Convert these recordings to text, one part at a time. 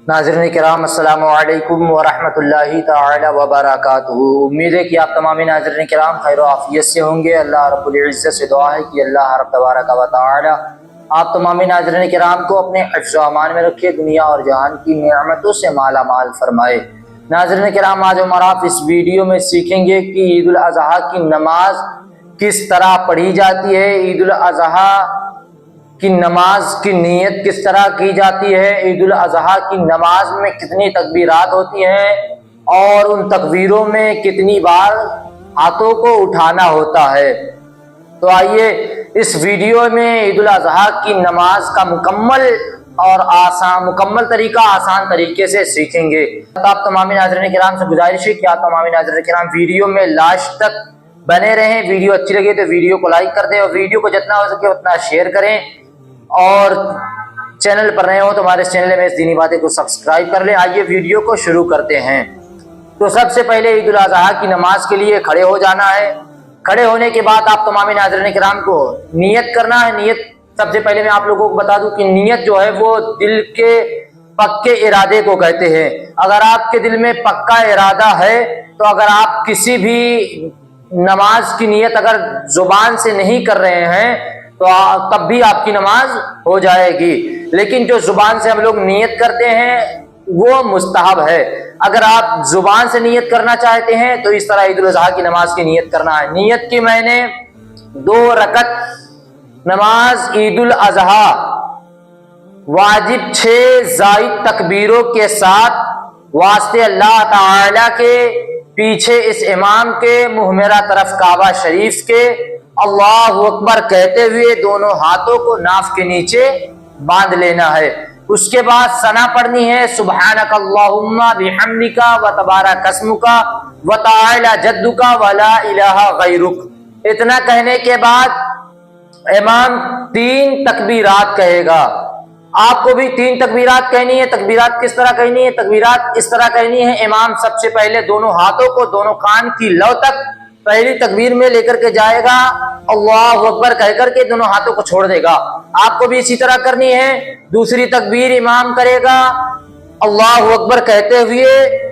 नाज़रीन किराम अस्सलामु अलैकुम वरहमतुल्लाहि ताला वबरकातुहू। उम्मीद है कि आप तमाम नाज़रीन किराम खैर आफियत से होंगे। अल्लाह रब्बुल इज़्ज़त से दुआ है कि अल्लाह रब तबारक व तआला आप तमाम नाज़रीन किराम को अपने हिफ्ज़ व अमान में रखे, दुनिया और जहान की नेमतों से माला माल फरमाए। नाज़रीन किराम, आज हम आप इस वीडियो में सीखेंगे कि ईद उल अज़हा की नमाज किस तरह पढ़ी जाती है, ईद उल अज़हा की नमाज की नीयत किस तरह की जाती है, ईद उल अज़हा की नमाज में कितनी तकबीरात होती हैं और उन तकबीरों में कितनी बार हाथों को उठाना होता है। तो आइए इस वीडियो में ईद उल अज़हा की नमाज का मुकम्मल तरीका आसान तरीके से सीखेंगे। तो आप तमाम नाज़रीन किराम से गुजारिश है कि आप तमाम नाज़रीन किराम वीडियो में लास्ट तक बने रहें। वीडियो अच्छी लगे तो वीडियो को लाइक कर दें और वीडियो को जितना हो सके उतना शेयर करें, और चैनल पर नए हो तो हमारे चैनल में इस दीनी बातें को सब्सक्राइब कर लें। आइए वीडियो को शुरू करते हैं। तो सबसे पहले ईद उल अज़हा की नमाज के लिए खड़े हो जाना है। खड़े होने के बाद आप तमाम नाज़रीन किराम को नियत करना है। नियत सबसे पहले मैं आप लोगों को बता दूं कि नियत जो है वो दिल के पक्के इरादे को कहते हैं। अगर आपके दिल में पक्का इरादा है तो अगर आप किसी भी नमाज की नियत अगर जुबान से नहीं कर रहे हैं तो तब भी आपकी नमाज हो जाएगी, लेकिन जो जुबान से हम लोग नियत करते हैं वो मुस्तहब है। अगर आप जुबान से नियत करना चाहते हैं तो इस तरह ईद उल अज़हा की नमाज की नियत करना है। नियत की मैंने 2 रकत नमाज ईद उल अज़हा वाजिब 6 ज़ायद तकबीरों के साथ वास्ते अल्लाह ताला के पीछे इस इमाम के मुँह मेरा तरफ काबा शरीफ के अल्लाहु अकबर कहते हुए दोनों हाथों को नाफ के नीचे बांध लेना है। उसके बाद सना पढ़नी है, सुब्हानक अल्लाहुम्मा बिहम्दिका व तबारक अस्मुका व तआला जद्दुका व ला इलाहा गैरुक। इतना कहने के बाद इमाम 3 तकबीरात कहेगा। आपको भी 3 तकबीरात कहनी है। तकबीरात किस तरह कहनी है? तकबीरात इस तरह कहनी है। इमाम सबसे पहले दोनों हाथों को दोनों कान की लौ तक पहली तकबीर में लेकर के जाएगा, अल्लाहु अकबर कह करके दोनों हाथों को छोड़ देगा। आपको भी इसी तरह करनी है। दूसरी तकबीर इमाम करेगा, अल्लाहु अकबर कहते हुए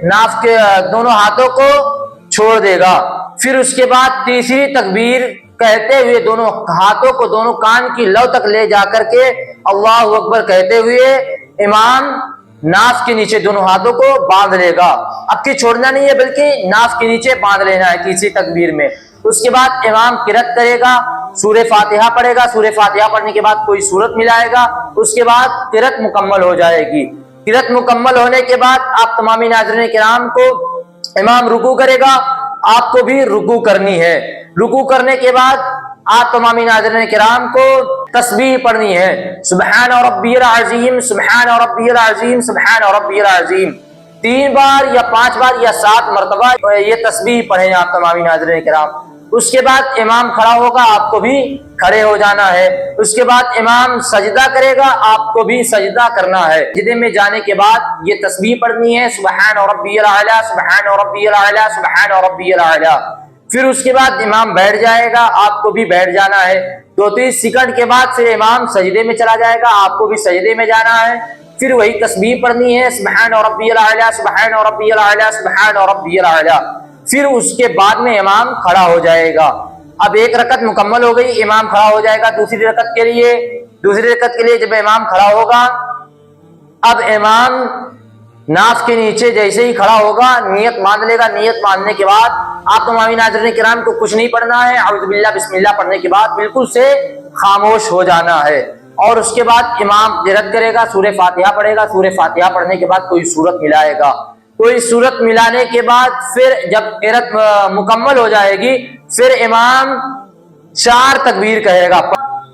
नाफ के दोनों हाथों को छोड़ देगा। फिर उसके बाद तीसरी तकबीर कहते हुए दोनों हाथों को दोनों कान की लौ तक ले जाकर के अल्लाहु अकबर कहते हुए इमाम नाफ के नीचे दोनों हाथों को बांध लेगा। अब की छोड़ना नहीं है बल्कि नाफ के नीचे बांध लेना है तीसरी तकबीर में। उसके बाद इमाम किरत करेगा, सूरह फातिहा पढ़ेगा। सूरह फातिहा पढ़ने के बाद कोई सूरत मिलाएगा। उसके बाद किरत मुकम्मल हो जाएगी। किरत मुकम्मल होने के बाद आप तमामी नाज़रीन किराम को इमाम रुकू करेगा, आपको भी रुकू करनी है। रुकू करने के बाद आप तमामी नाज़रीन किराम को तस्बीह पढ़नी है, सुब्हान रब्बियल अज़ीम, सुब्हान रब्बियल अज़ीम, सुब्हान रब्बियल अज़ीम। 3 बार या 5 बार या 7 मरतबा ये तस्बीह पढ़ें आप तमामी नाज़रीन किराम। उसके बाद इमाम खड़ा होगा, आपको भी खड़े हो जाना है। उसके बाद इमाम सजदा करेगा, आपको भी सजदा करना है। सजदे में जाने के बाद ये तस्बीह पढ़नी है, सुब्हान रब्बियल आला, सुब्हान रब्बियल आला, सुब्हान रब्बियल आला। फिर उसके बाद इमाम बैठ जाएगा, आपको भी बैठ जाना है। 2-3 सेकंड के बाद फिर इमाम सजदे में चला जाएगा, आपको भी सजदे में जाना है। फिर वही तस्बीह पढ़नी है, सुब्हान रब्बियल आला, सुब्हान रब्बियल आला, सुब्हान रब्बियल आला। फिर उसके बाद में इमाम खड़ा हो जाएगा। अब 1 रकत मुकम्मल हो गई, इमाम खड़ा हो जाएगा दूसरी रकत के लिए। दूसरी रकत के लिए जब इमाम खड़ा होगा, अब इमाम नाफ के नीचे जैसे ही खड़ा होगा नियत बांध लेगा। नियत बांधने के बाद आप तमामी नाज़रीन किराम को कुछ नहीं पढ़ना है। औज़ु बिल्लाह बिस्मिल्लाह पढ़ने के बाद बिल्कुल से खामोश हो जाना है। और उसके बाद इमाम किरत करेगा, सूरह फातिहा पढ़ेगा। सूरह फातिहा पढ़ने के बाद कोई सूरत मिलाएगा। कोई सूरत मिलाने के बाद फिर जब किरत मुकम्मल हो जाएगी फिर इमाम 4 तकबीर कहेगा।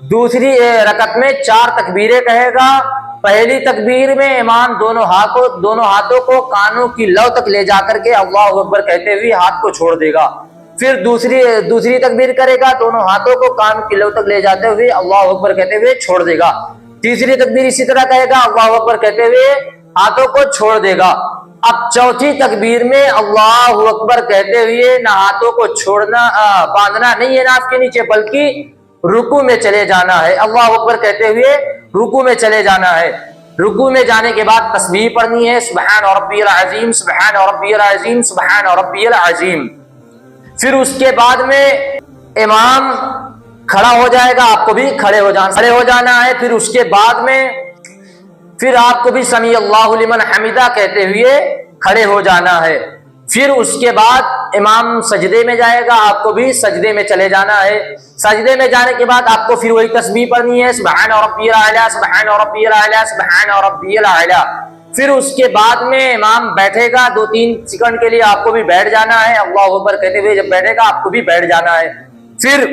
दूसरी रकत में 4 तकबीरें कहेगा। पहली तकबीर में इमाम दोनों हाथों को कानों की लौ तक ले जाकर के अल्लाहु अकबर कहते हुए हाथ को छोड़ देगा। फिर दूसरी तकबीर करेगा, दोनों हाथों को कान की लौ तक ले जाते हुए अल्लाहु अकबर कहते हुए छोड़ देगा। तीसरी तकबीर इसी तरह कहेगा, अल्लाहु अकबर कहते हुए हाथों को छोड़ देगा। अब चौथी तकबीर में अल्लाहु अकबर कहते हुए ना हाथों को छोड़ना बांधना नहीं है नाफ के नीचे, बल्कि रुकू में चले जाना है। अल्लाहु अकबर कहते हुए रुकू में चले जाना है। رکوع میں جانے کے بعد تسبیح پڑھنی ہے، سبحان ربی العظیم، سبحان ربی العظیم، سبحان ربی العظیم۔ پھر اس کے بعد میں امام کھڑا ہو جائے گا، آپ کو بھی کھڑے ہو جانا ہے۔ پھر اس کے بعد میں پھر آپ کو بھی سمیع اللہ لمن حمدہ کہتے ہوئے کھڑے ہو جانا ہے۔ پھر اس کے بعد امام سجدے میں جائے گا، آپ کو بھی سجدے میں چلے جانا ہے۔ سجدے میں جانے کے بعد آپ کو پھر وہی تسبیح پڑھنی ہے، سبحان ربی الاعلی، سبحان ربی الاعلی، سبحان ربی الاعلی۔ پھر اس کے بعد میں امام بیٹھے گا، 2-3 سیکنڈ کے لیے آپ کو بھی بیٹھ جانا ہے، اللہ اکبر کہتے ہوئے جب بیٹھے گا آپ کو بھی بیٹھ جانا ہے۔ پھر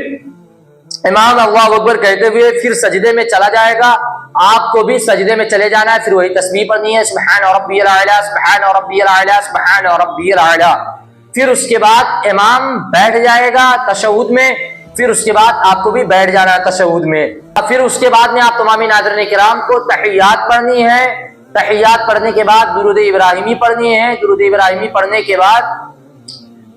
امام اللہ اکبر کہتے ہوئے پھر سجدے میں چلا جائے گا، آپ کو بھی سجدے میں چلے جانا ہے۔ پھر وہی تسبیح پڑھنی ہے، سبحان ربی الاعلی، سبحان ربی الاعلی، سبحان ربی الاعلی۔ پھر اس کے بعد امام بیٹھ جائے گا تشہد میں، پھر اس کے بعد آپ کو بھی بیٹھ جانا ہے تشہد میں۔ پھر اس کے بعد میں آپ تمام ناظرین کرام کو تحیات پڑھنی ہے۔ تحیات پڑھنے کے بعد درود ابراہیمی پڑھنی ہے۔ درود ابراہیمی پڑھنے کے بعد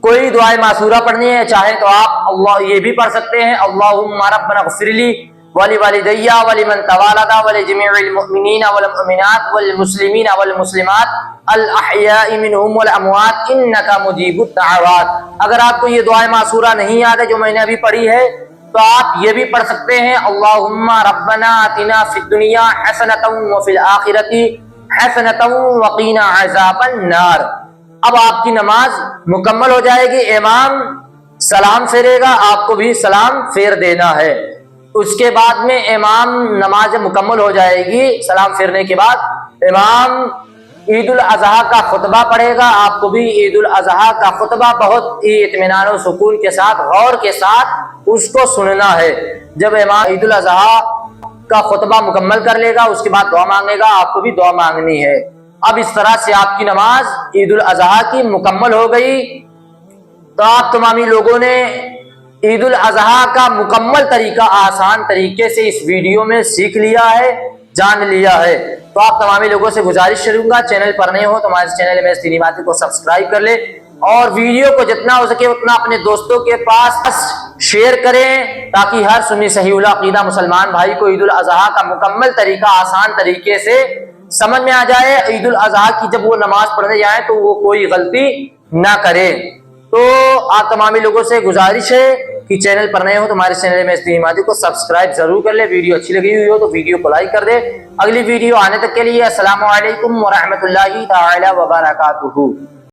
کوئی دعائے معصورہ پڑھنی ہے، چاہے تو آپ اللہ یہ بھی پڑھ سکتے ہیں، اللہم ربنا اغفر لی ولوالدی ولمن تولد ولجمیع المؤمنین والمؤمنات والمسلمین والمسلمات الاحیاء منهم والاموات انک مجیب الدعوات۔ اگر آپ کو یہ دعائے معصورہ نہیں یاد ہے جو میں نے ابھی پڑھی ہے تو آپ یہ بھی پڑھ سکتے ہیں، اللہم ربنا آتنا فی الدنیا حسنۃ وفی الآخرۃ حسنۃ وقینا عذاب النار۔ اب آپ کی نماز مکمل ہو جائے گی، امام سلام پھیرے گا، آپ کو بھی سلام پھیر دینا ہے۔ اس کے بعد میں امام نماز مکمل ہو جائے گی، سلام پھیرنے کے بعد امام عید الاضحیٰ کا خطبہ پڑھے گا، آپ کو بھی عید الاضحیٰ کا خطبہ بہت ہی اطمینان و سکون کے ساتھ غور کے ساتھ اس کو سننا ہے۔ جب امام عید الاضحیٰ کا خطبہ مکمل کر لے گا اس کے بعد دعا مانگے گا، آپ کو بھی دعا مانگنی ہے۔ اب اس طرح سے آپ کی نماز عید الاضحیٰ کی مکمل ہو گئی۔ تو آپ تمامی لوگوں نے عید الاضحیٰ کا مکمل طریقہ آسان طریقے سے اس ویڈیو میں سیکھ لیا ہے، جان لیا ہے۔ تو آپ تمامی لوگوں سے گزارش کروں گا، چینل پر نئے ہو تو ہمارے چینل میں دینی باتیں کو سبسکرائب کر لے اور ویڈیو کو جتنا ہو سکے اتنا اپنے دوستوں کے پاس شیئر کریں تاکہ ہر سنی صحیح العقیدہ مسلمان بھائی کو عید الاضحیٰ کا مکمل طریقہ آسان طریقے سے سمجھ میں آ جائے۔ عید الاضحیٰ کی جب وہ نماز پڑھنے جائیں تو وہ کوئی غلطی نہ کرے۔ تو آپ تمامی لوگوں سے گزارش ہے کہ چینل پر نئے ہو تو ہمارے چینل میں دینی باتیں کو سبسکرائب ضرور کر لے، ویڈیو اچھی لگی ہوئی ہو تو ویڈیو کو لائک کر دے۔ اگلی ویڈیو آنے تک کے لیے السلام علیکم ورحمۃ اللہ تعالی وبرکاتہ۔